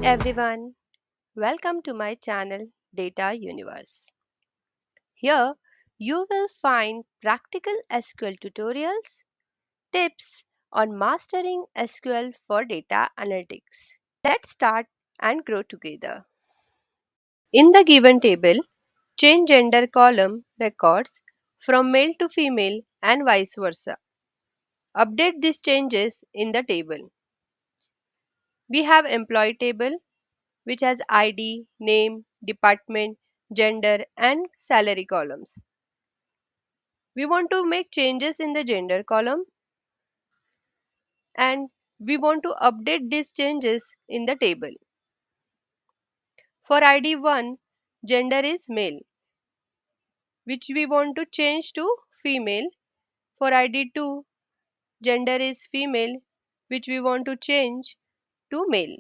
everyone, welcome to my channel Data Universe. Here you will find practical SQL tutorials, tips on mastering SQL for data analytics. Let's start and grow together. In the given table, change gender column records from male to female and vice versa. Update these changes in the table. We have employee table which has ID, name, department, gender, and salary columns. We want to make changes in the gender column and we want to update these changes in the table. For ID 1, gender is male, which we want to change to female. For ID 2, gender is female, which we want to change to male.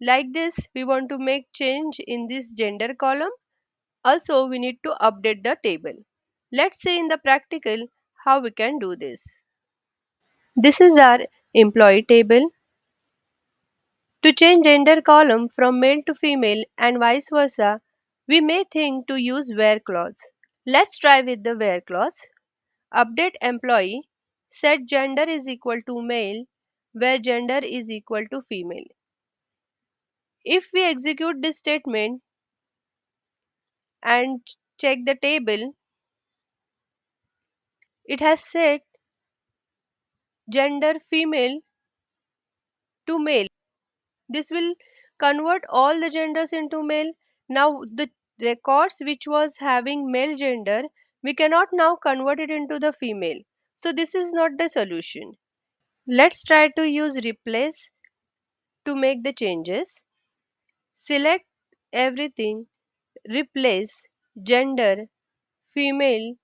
Like this, we want to make change in this gender column. Also, we need to update the table. Let's see in the practical how we can do this. This is our employee table. To change gender column from male to female and vice versa, we may think to use where clause. Let's try with the where clause. Update employee, set gender is equal to male, where gender is equal to female. If we execute this statement and check the table, it has set gender female to male. This will convert all the genders into male. Now the records which was having male gender, we cannot now convert it into the female. So this is not the solution. Let's try to use replace to make the changes. Select everything, replace gender female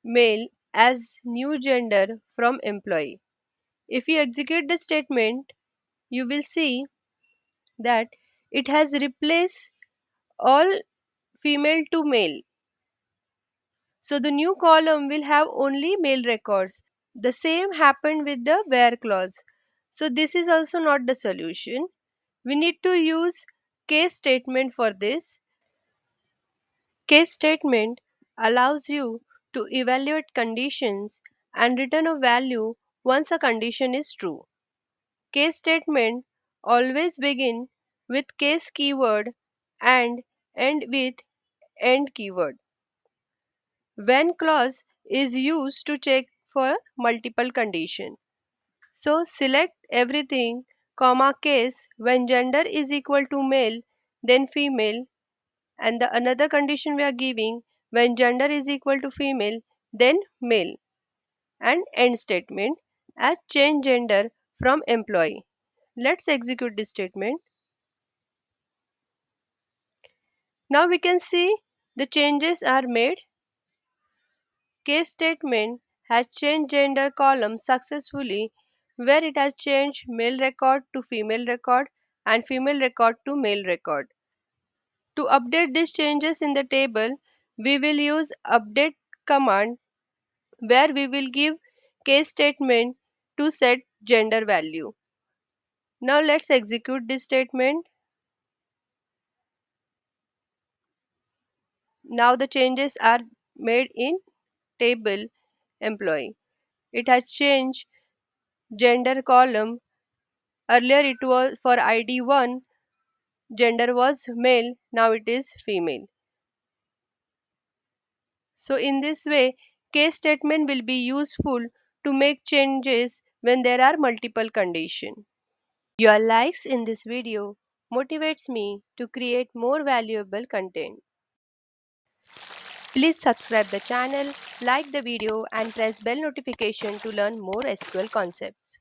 male as new gender from employee. If you execute the statement, you will see that it has replaced all female to male. So the new column will have only male records. The same happened with the where clause. So this is also not the solution. We need to use case statement for this. Case statement allows you to evaluate conditions and return a value once a condition is true. Case statement always begin with case keyword and end with end keyword. When clause is used to check for multiple condition. So select everything, comma case when gender is equal to male, then female, and the another condition we are giving when gender is equal to female, then male, and end statement as change gender from employee. Let's execute this statement. Now we can see the changes are made. Case statement has changed gender column successfully where it has changed male record to female record and female record to male record. To update these changes in the table, we will use update command where we will give case statement to set gender value. Now let's execute this statement. Now the changes are made in table employee. It has changed gender column. Earlier it was for ID 1, gender was male, now it is female. So in this way, case statement will be useful to make changes when there are multiple conditions. Your likes in this video motivates me to create more valuable content. Please subscribe the channel, like the video and press bell notification to learn more SQL concepts.